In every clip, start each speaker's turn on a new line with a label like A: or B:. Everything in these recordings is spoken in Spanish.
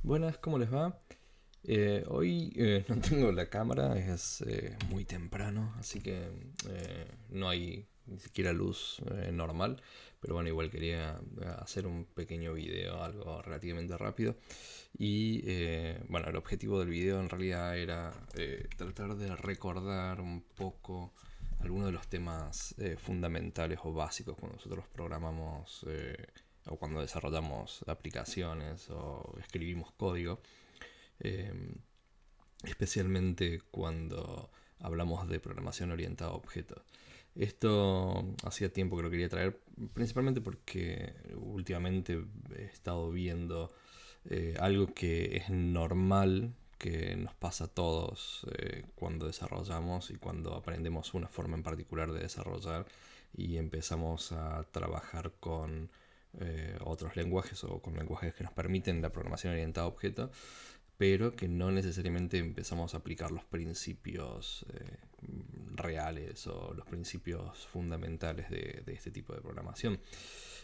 A: Buenas, ¿cómo les va? Hoy no tengo la cámara, es muy temprano, así que no hay ni siquiera luz normal, pero bueno, igual quería hacer un pequeño video, algo relativamente rápido. Y bueno, el objetivo del video en realidad era tratar de recordar un poco algunos de los temas fundamentales o básicos cuando nosotros programamos o cuando desarrollamos aplicaciones o escribimos código. Eh, Especialmente cuando hablamos de programación orientada a objetos. Esto hacía tiempo que lo quería traer, principalmente porque últimamente he estado viendo algo que es normal, que nos pasa a todos cuando desarrollamos y cuando aprendemos una forma en particular de desarrollar y empezamos a trabajar con otros lenguajes o con lenguajes que nos permiten la programación orientada a objetos, pero que no necesariamente empezamos a aplicar los principios reales o los principios fundamentales de este tipo de programación.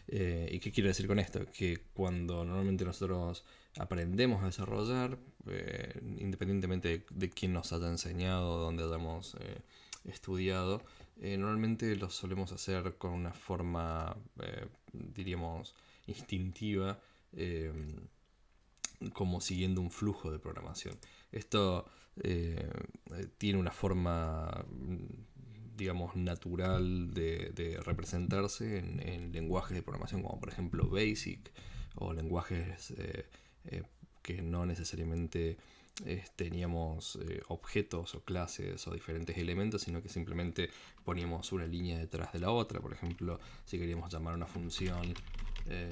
A: ¿Y qué quiero decir con esto? Que cuando normalmente nosotros aprendemos a desarrollar, independientemente de quién nos haya enseñado, dónde hayamos estudiado, normalmente lo solemos hacer con una forma, diríamos, instintiva, como siguiendo un flujo de programación. Esto eh, tiene una forma, digamos, natural de representarse en lenguajes de programación como por ejemplo BASIC o lenguajes que no necesariamente teníamos objetos o clases o diferentes elementos, sino que simplemente poníamos una línea detrás de la otra. Por ejemplo, si queríamos llamar a una función, eh,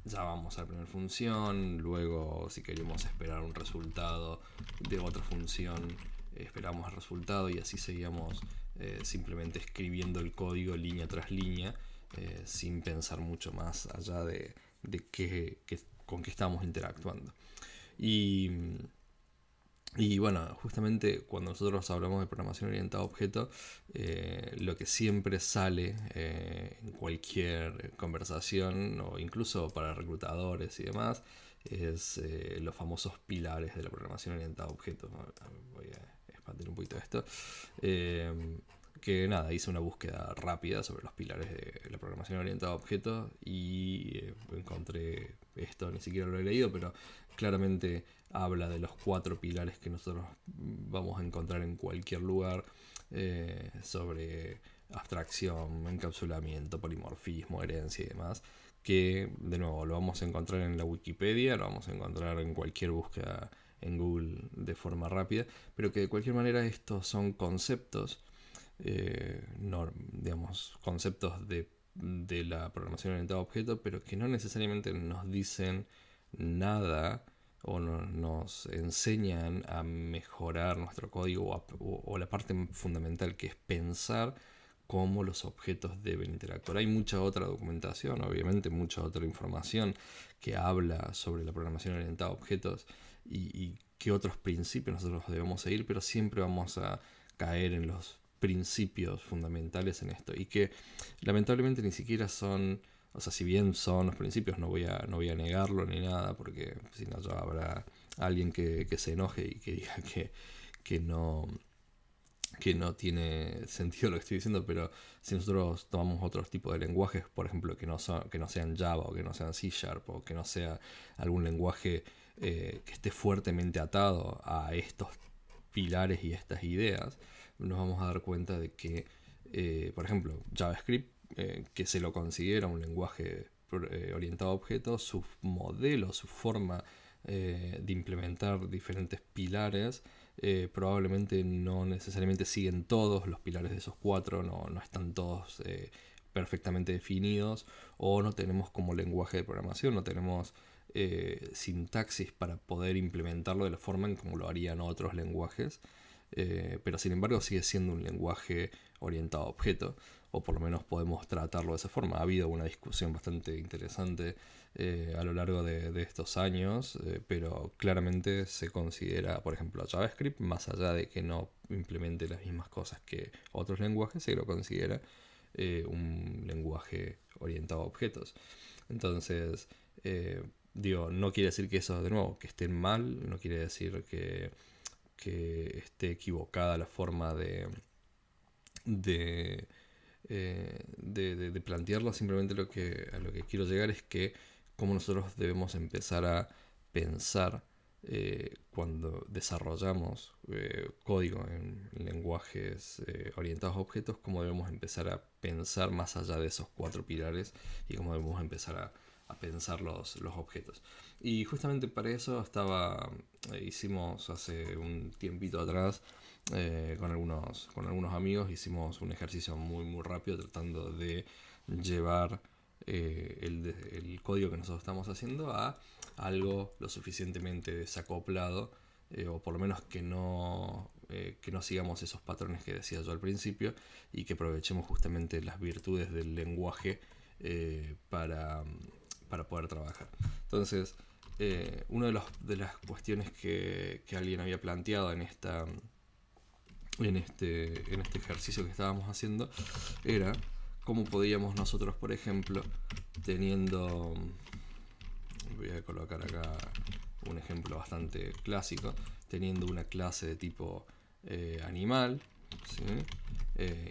A: llamábamos a la primera función, luego si queríamos esperar un resultado de otra función, esperábamos el resultado y así seguíamos simplemente escribiendo el código línea tras línea, sin pensar mucho más allá de con qué estábamos interactuando. Y y bueno, justamente cuando nosotros hablamos de programación orientada a objetos, lo que siempre sale en cualquier conversación o incluso para reclutadores y demás es los famosos pilares de la programación orientada a objetos. Voy a expandir un poquito esto. Eh, que nada, hice una búsqueda rápida sobre los pilares de la programación orientada a objetos y encontré esto, ni siquiera lo he leído, pero claramente habla de los cuatro pilares que nosotros vamos a encontrar en cualquier lugar, sobre abstracción, encapsulamiento, polimorfismo, herencia y demás, que de nuevo lo vamos a encontrar en la Wikipedia, lo vamos a encontrar en cualquier búsqueda en Google de forma rápida, pero que de cualquier manera estos son conceptos, no, digamos, conceptos de la programación orientada a objetos, pero que no necesariamente nos dicen nada o nos enseñan a mejorar nuestro código o la parte fundamental que es pensar cómo los objetos deben interactuar. Hay mucha otra documentación, obviamente, mucha otra información que habla sobre la programación orientada a objetos y qué otros principios nosotros debemos seguir, pero siempre vamos a caer en los principios fundamentales en esto y que lamentablemente ni siquiera son, o sea, si bien son los principios, no voy a negarlo ni nada, porque si no ya habrá alguien que se enoje y que diga que no, que no tiene sentido lo que estoy diciendo, pero si nosotros tomamos otros tipos de lenguajes, por ejemplo, que no sean Java o que no sean C Sharp o que no sea algún lenguaje que esté fuertemente atado a estos pilares y estas ideas, nos vamos a dar cuenta de que, por ejemplo, JavaScript, que se lo considera un lenguaje orientado a objetos, su modelo, su forma de implementar diferentes pilares, probablemente no necesariamente siguen todos los pilares de esos cuatro, no están todos perfectamente definidos, o no tenemos como lenguaje de programación, no tenemos sintaxis para poder implementarlo de la forma en como lo harían otros lenguajes, pero sin embargo sigue siendo un lenguaje orientado a objetos, o por lo menos podemos tratarlo de esa forma. Ha habido una discusión bastante interesante a lo largo de estos años, pero claramente se considera, por ejemplo, JavaScript, más allá de que no implemente las mismas cosas que otros lenguajes, se lo considera un lenguaje orientado a objetos. Entonces, Digo, no quiere decir que eso, de nuevo, que estén mal, no quiere decir que esté equivocada la forma de, de plantearlo. Simplemente a lo que quiero llegar es que cómo nosotros debemos empezar a pensar cuando desarrollamos código en lenguajes orientados a objetos, cómo debemos empezar a pensar más allá de esos 4 pilares y cómo debemos empezar a pensar los objetos. Y justamente para eso hicimos hace un tiempito atrás con algunos amigos, hicimos un ejercicio muy rápido tratando de llevar el código que nosotros estamos haciendo a algo lo suficientemente desacoplado, o por lo menos que no sigamos esos patrones que decía yo al principio, y que aprovechemos justamente las virtudes del lenguaje para poder trabajar. Entonces, una de las cuestiones que alguien había planteado en este ejercicio que estábamos haciendo era cómo podíamos nosotros, por ejemplo, teniendo, voy a colocar acá un ejemplo bastante clásico, teniendo una clase de tipo animal, ¿sí?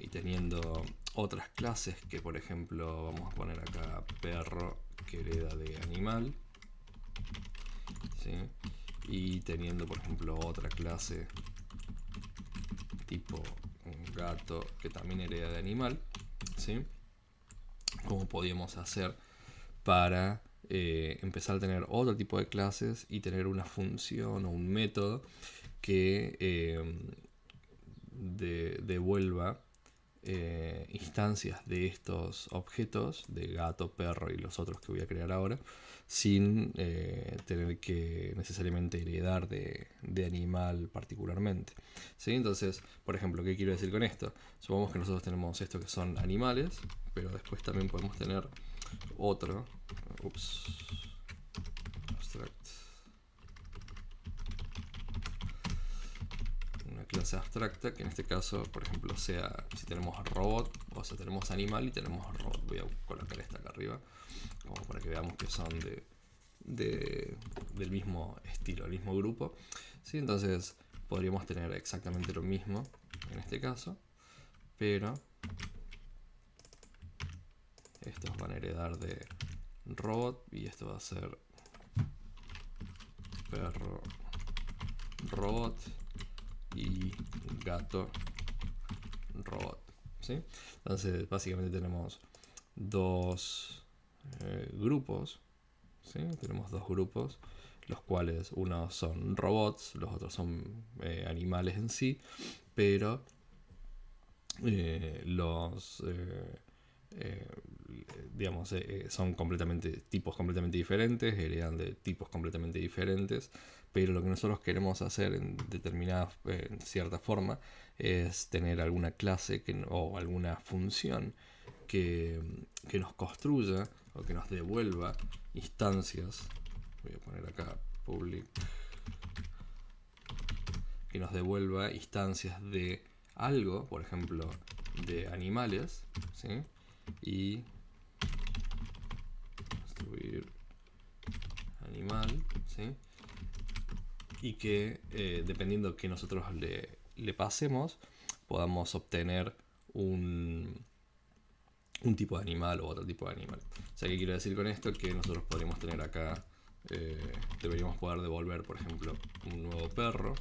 A: Y teniendo otras clases que, por ejemplo, vamos a poner acá perro, que hereda de animal, ¿sí? Y teniendo, por ejemplo, otra clase tipo un gato, que también hereda de animal, ¿sí? ¿Cómo podíamos hacer para empezar a tener otro tipo de clases y tener una función o un método que devuelva instancias de estos objetos, de gato, perro y los otros que voy a crear ahora, sin tener que necesariamente heredar de animal particularmente, ¿sí? Entonces, por ejemplo, ¿qué quiero decir con esto? Supongamos que nosotros tenemos esto que son animales, pero después también podemos tener otro, abstract, una clase abstracta que en este caso, por ejemplo, sea, si tenemos robot, o sea, tenemos animal y tenemos robot. Voy a colocar esta acá arriba como para que veamos que son del mismo estilo, el mismo grupo, ¿sí? Entonces podríamos tener exactamente lo mismo en este caso, pero estos van a heredar de robot y esto va a ser perro robot y gato robot, ¿sí? Entonces básicamente tenemos dos grupos, ¿sí? Tenemos dos grupos, los cuales unos son robots, los otros son animales en sí, pero digamos, son tipos completamente diferentes, heredan de tipos completamente diferentes, pero lo que nosotros queremos hacer en cierta forma, es tener alguna clase o alguna función que nos construya o que nos devuelva instancias. Voy a poner acá public, que nos devuelva instancias de algo, por ejemplo, de animales, ¿sí? Y construir animal, ¿sí? Y que dependiendo que nosotros le pasemos, podamos obtener un tipo de animal o otro tipo de animal. O sea, ¿qué quiero decir con esto? Que nosotros podríamos tener acá, deberíamos poder devolver, por ejemplo, un nuevo perro,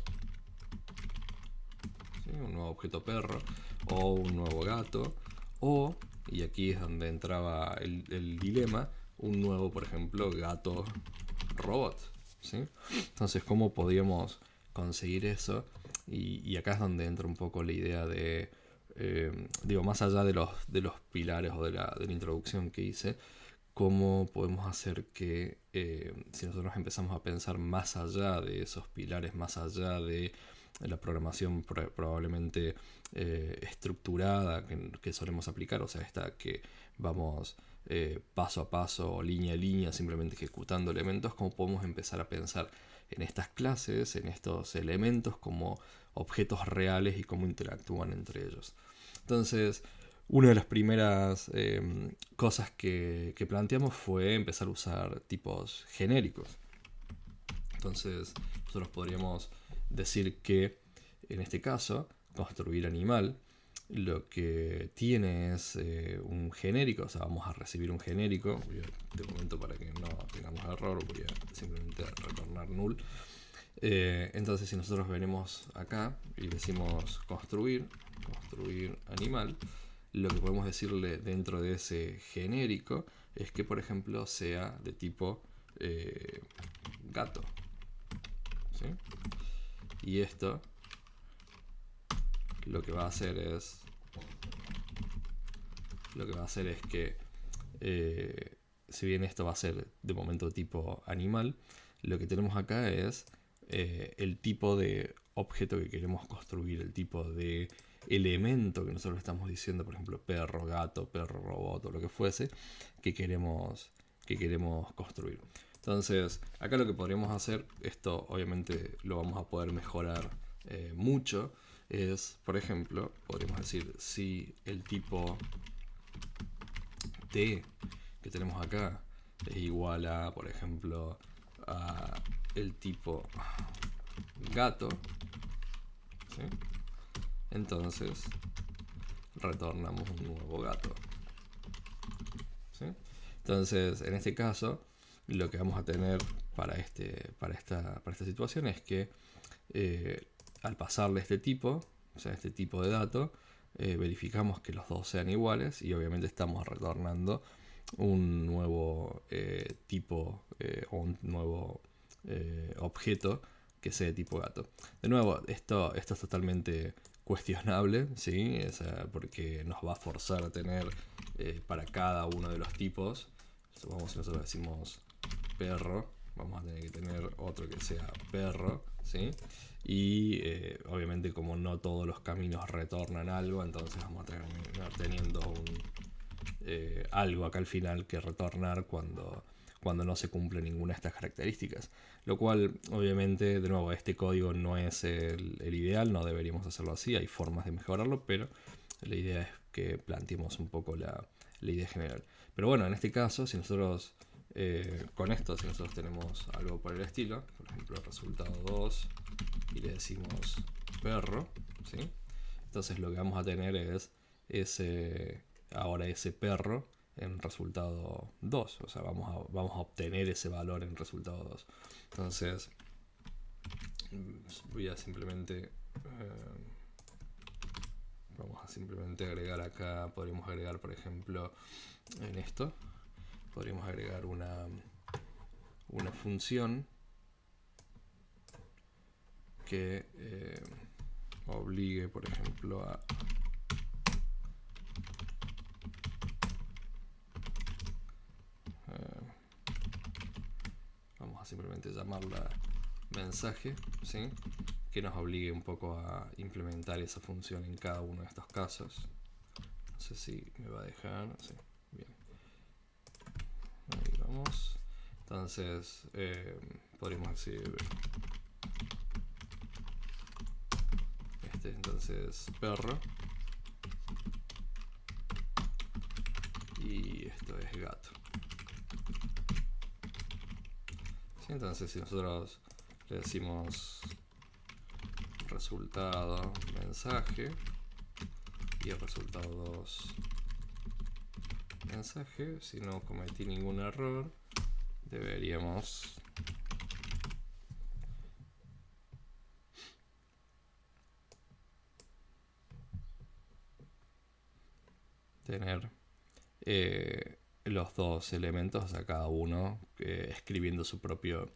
A: ¿sí? Un nuevo objeto perro, o un nuevo gato, o, y aquí es donde entraba el dilema, un nuevo, por ejemplo, gato robot, ¿sí? Entonces, ¿cómo podríamos conseguir eso? Y acá es donde entra un poco la idea de, digo, más allá de los pilares o de la introducción que hice, cómo podemos hacer que si nosotros empezamos a pensar más allá de esos pilares, más allá de la programación probablemente estructurada que solemos aplicar, o sea, esta que vamos paso a paso, línea a línea, simplemente ejecutando elementos, cómo podemos empezar a pensar en estas clases, en estos elementos como objetos reales y cómo interactúan entre ellos. Entonces, una de las primeras cosas que planteamos fue empezar a usar tipos genéricos. Entonces nosotros podríamos decir que en este caso construir animal lo que tiene es un genérico, o sea, vamos a recibir un genérico. Te comento para que no tengamos error, voy a simplemente retornar null. Entonces si nosotros venimos acá y decimos construir animal, lo que podemos decirle dentro de ese genérico es que, por ejemplo, sea de tipo gato, ¿sí? Y esto lo que va a hacer es que si bien esto va a ser de momento tipo animal, lo que tenemos acá es el tipo de objeto que queremos construir, el tipo de elemento que nosotros estamos diciendo, por ejemplo, perro, gato, perro, robot o lo que fuese, que queremos construir. Entonces, acá lo que podríamos hacer, esto obviamente lo vamos a poder mejorar mucho, es, por ejemplo, podríamos decir si el tipo T que tenemos acá es igual a, por ejemplo, a el tipo gato, ¿sí? Entonces retornamos un nuevo gato, ¿sí? Entonces, en este caso, lo que vamos a tener para esta situación es que al pasarle este tipo, o sea, este tipo de dato, verificamos que los dos sean iguales y obviamente estamos retornando un nuevo tipo o un nuevo objeto que sea de tipo gato. De nuevo, esto es totalmente cuestionable, ¿sí? Porque nos va a forzar a tener para cada uno de los tipos. Supongamos si nosotros decimos perro, vamos a tener que tener otro que sea perro, ¿sí? Y obviamente como no todos los caminos retornan algo, entonces vamos a terminar teniendo algo acá al final que retornar cuando no se cumple ninguna de estas características. Lo cual, obviamente, de nuevo, este código no es el ideal, no deberíamos hacerlo así, hay formas de mejorarlo, pero la idea es que planteemos un poco la idea general. Pero bueno, en este caso, si nosotros con esto, si nosotros tenemos algo por el estilo, por ejemplo, resultado 2, y le decimos perro, ¿sí? Entonces lo que vamos a tener es ahora ese perro en resultado 2, o sea, vamos a obtener ese valor en resultado 2. Entonces voy a simplemente vamos a simplemente agregar acá, podríamos agregar, por ejemplo, en esto podríamos agregar una función que obligue, por ejemplo, a vamos a simplemente llamarla mensaje, ¿sí? Que nos obligue un poco a implementar esa función en cada uno de estos casos. No sé si me va a dejar, sí, bien. Ahí vamos. Entonces podríamos decir entonces perro, y esto es gato. ¿Sí? Entonces si nosotros le decimos resultado mensaje y el resultado 2 mensaje, si no cometí ningún error, deberíamos tener los dos elementos, o sea, cada uno escribiendo su propio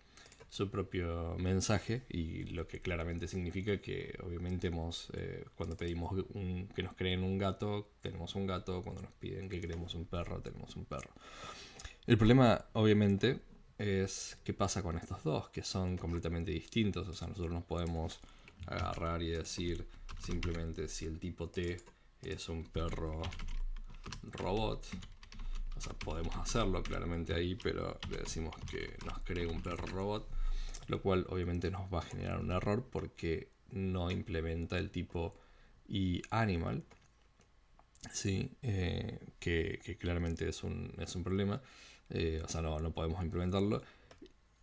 A: mensaje, y lo que claramente significa que obviamente cuando pedimos que nos creen un gato, tenemos un gato, cuando nos piden que creemos un perro, tenemos un perro. El problema obviamente es qué pasa con estos dos, que son completamente distintos. O sea, nosotros nos podemos agarrar y decir simplemente si el tipo T es un perro robot. O sea, podemos hacerlo claramente ahí, pero le decimos que nos cree un perro robot, lo cual obviamente nos va a generar un error porque no implementa el tipo y animal. Sí, que claramente es un problema. O sea, no podemos implementarlo.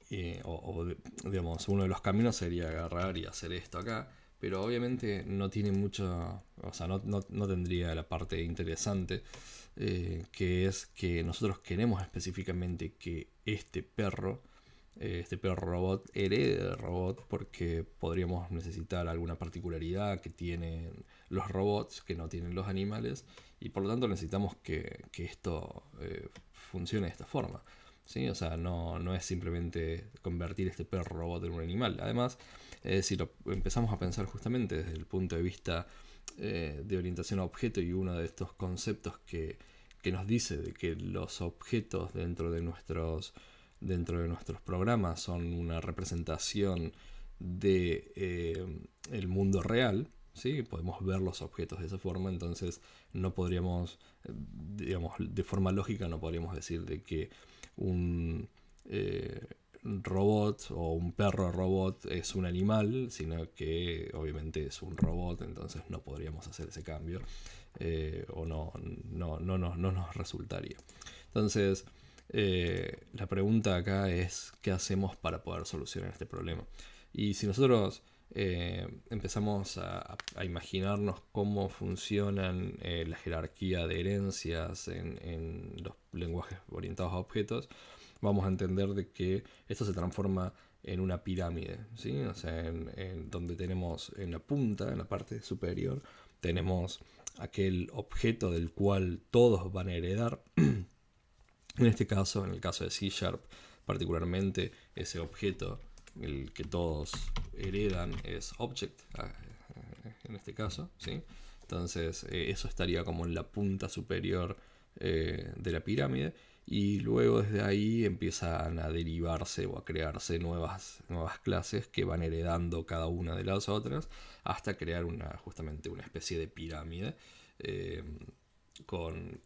A: Digamos, uno de los caminos sería agarrar y hacer esto acá, pero obviamente no tiene mucho, o sea, no tendría la parte interesante, que es que nosotros queremos específicamente que este perro robot herede del robot, porque podríamos necesitar alguna particularidad que tienen los robots que no tienen los animales, y por lo tanto necesitamos que esto funcione de esta forma. ¿Sí? O sea, no es simplemente convertir este perro robot en un animal. Además, si lo empezamos a pensar justamente desde el punto de vista de orientación a objeto, y uno de estos conceptos que nos dice de que los objetos dentro de nuestros programas son una representación de el mundo real, ¿sí? Podemos ver los objetos de esa forma. Entonces no podríamos, digamos, de forma lógica no podríamos decir de que un robot o un perro robot es un animal, sino que obviamente es un robot. Entonces no podríamos hacer ese cambio, o no nos resultaría. Entonces, la pregunta acá es: ¿qué hacemos para poder solucionar este problema? Y si nosotros empezamos a imaginarnos cómo funcionan la jerarquía de herencias en los lenguajes orientados a objetos, vamos a entender de que esto se transforma en una pirámide, ¿sí? O sea, donde tenemos en la punta, en la parte superior, tenemos aquel objeto del cual todos van a heredar. En este caso, en el caso de C Sharp, particularmente, ese objeto, el que todos heredan, es object, en este caso, ¿sí? Entonces, eso estaría como en la punta superior de la pirámide, y luego desde ahí empiezan a derivarse o a crearse nuevas clases que van heredando cada una de las otras hasta crear justamente una especie de pirámide. eh, con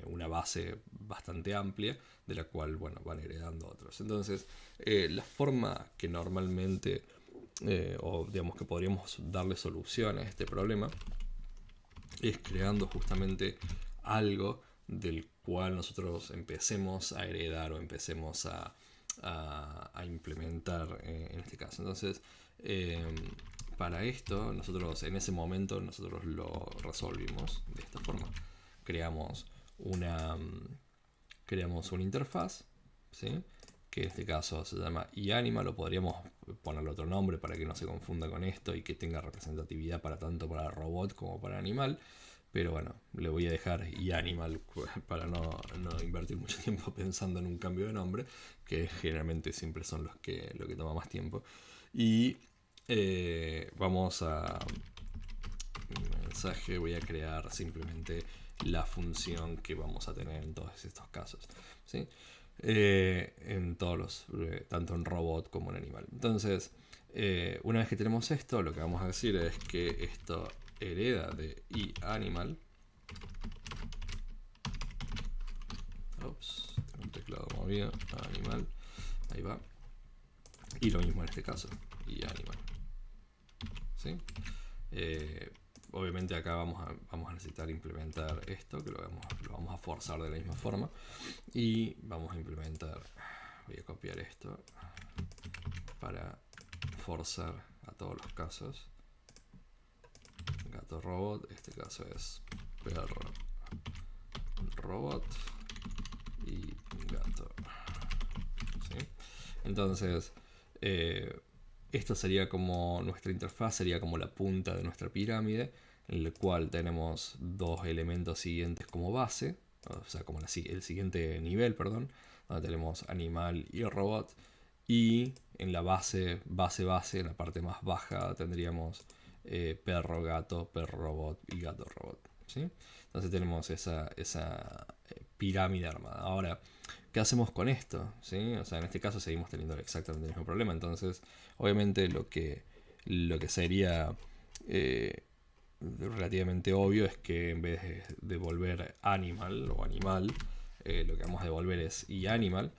A: una base bastante amplia, de la cual, bueno, van heredando otros. Entonces, la forma que normalmente, o digamos que podríamos darle solución a este problema, es creando justamente algo del cual nosotros empecemos a heredar o empecemos a implementar, en este caso. Entonces, eh, para esto, nosotros en ese momento nosotros lo resolvimos de esta forma. Creamos una, creamos una interfaz, ¿sí? Que en este caso se llama eAnimal, o podríamos ponerle otro nombre para que no se confunda con esto y que tenga representatividad para tanto para robot como para animal. Pero bueno, le voy a dejar eAnimal para no invertir mucho tiempo pensando en un cambio de nombre, que generalmente siempre son lo que toma más tiempo. Y vamos a mensaje, voy a crear simplemente la función que vamos a tener en todos estos casos, ¿sí? En todos tanto en robot como en animal. Entonces, una vez que tenemos esto, lo que vamos a decir es que esto hereda de eAnimal. Ups, tengo un teclado movido. Animal, ahí va. Y lo mismo en este caso, eAnimal, ¿sí? Obviamente acá vamos a necesitar implementar esto, que lo vamos a forzar de la misma forma. Y vamos a implementar, voy a copiar esto para forzar a todos los casos. Gato robot, este caso es perro robot y gato, ¿sí? Entonces, esto sería como nuestra interfaz, sería como la punta de nuestra pirámide, en la cual tenemos dos elementos siguientes como base, o sea, como el siguiente nivel, perdón, donde tenemos animal y robot. Y en la base, en la parte más baja, tendríamos perro, gato, perro robot y gato robot, ¿sí? Entonces tenemos esa pirámide armada. Ahora, ¿qué hacemos con esto? ¿Sí? O sea, en este caso seguimos teniendo exactamente el mismo problema. Entonces, obviamente lo que sería relativamente obvio es que en vez de devolver animal o animal, lo que vamos a devolver es eAnimal.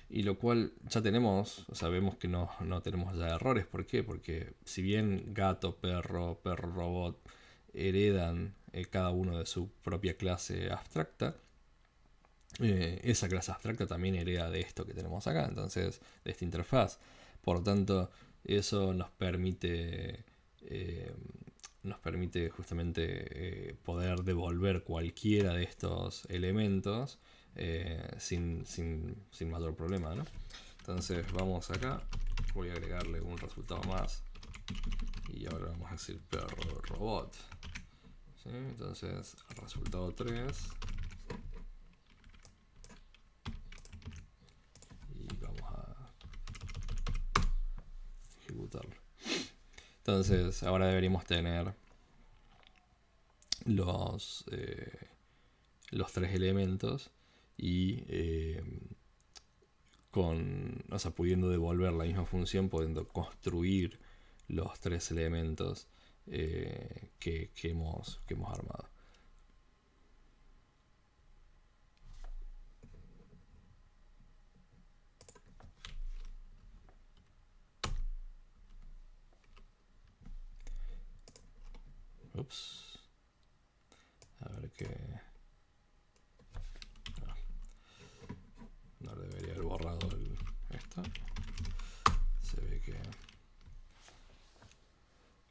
A: Y lo cual ya tenemos, o sea, vemos que no tenemos ya errores. ¿Por qué? Porque si bien gato, perro, perro robot heredan cada uno de su propia clase abstracta. Esa clase abstracta también hereda de esto que tenemos acá, entonces de esta interfaz. Por lo tanto, eso nos permite justamente poder devolver cualquiera de estos elementos sin mayor problema, ¿no? Entonces vamos acá, voy a agregarle un resultado más y ahora vamos a decir perro robot, ¿sí? Entonces resultado 3 y vamos a ejecutarlo. Entonces ahora deberíamos tener los 3 elementos y pudiendo devolver la misma función, pudiendo construir los 3 elementos que hemos armado. Ups. A ver qué... No debería haber borrado esto. Se ve que...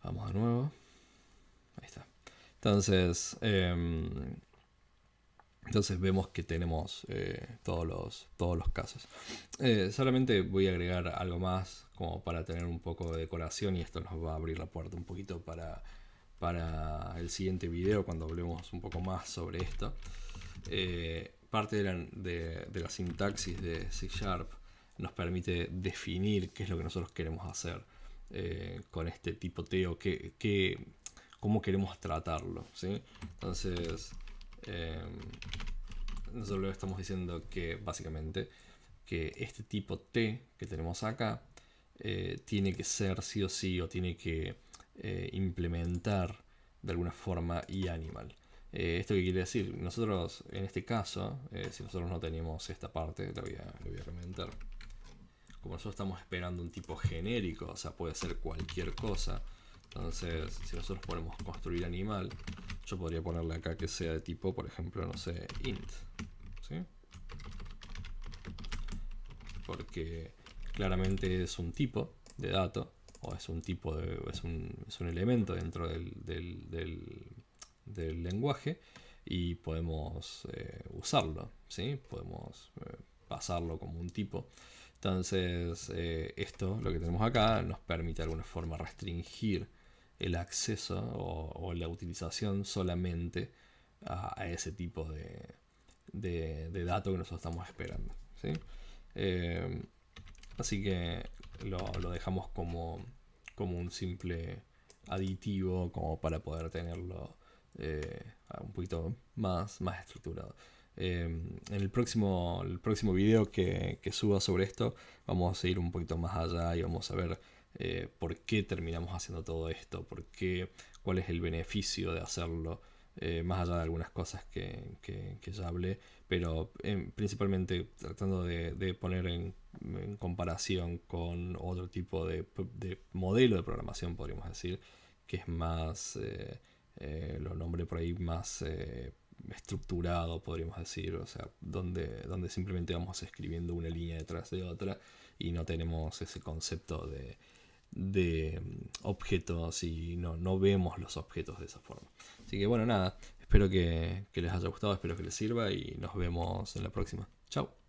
A: Vamos de nuevo. Ahí está. Entonces vemos que tenemos todos los casos. Solamente voy a agregar algo más como para tener un poco de decoración, y esto nos va a abrir la puerta un poquito para el siguiente video cuando hablemos un poco más sobre esto. Parte de la sintaxis de C# nos permite definir qué es lo que nosotros queremos hacer con este tipo T, o cómo queremos tratarlo, ¿sí? Entonces nosotros le estamos diciendo que básicamente que este tipo T que tenemos acá tiene que ser sí o sí, o tiene que implementar de alguna forma eAnimal. ¿Esto qué quiere decir? Nosotros en este caso, si nosotros no tenemos esta parte, lo voy a comentar. Como nosotros estamos esperando un tipo genérico, o sea, puede ser cualquier cosa. Entonces, si nosotros ponemos construir animal, yo podría ponerle acá que sea de tipo, por ejemplo, no sé, int, ¿sí? Porque claramente es un tipo de dato, o es un tipo es un elemento dentro del lenguaje, y podemos usarlo, ¿sí? Podemos pasarlo como un tipo. Entonces esto, lo que tenemos acá, nos permite de alguna forma restringir el acceso o la utilización solamente a ese tipo de dato que nosotros estamos esperando, ¿sí? Así que lo dejamos como un simple aditivo, como para poder tenerlo un poquito más estructurado. En el próximo video que suba sobre esto, vamos a ir un poquito más allá y vamos a ver por qué terminamos haciendo todo esto, cuál es el beneficio de hacerlo, más allá de algunas cosas que ya hablé, pero principalmente tratando de poner en comparación con otro tipo de modelo de programación, podríamos decir, que es más, lo nombré por ahí, más estructurado, podríamos decir, o sea, donde simplemente vamos escribiendo una línea detrás de otra y no tenemos ese concepto de objetos, y no vemos los objetos de esa forma. Así que bueno, nada, espero que les haya gustado, espero que les sirva y nos vemos en la próxima. Chao.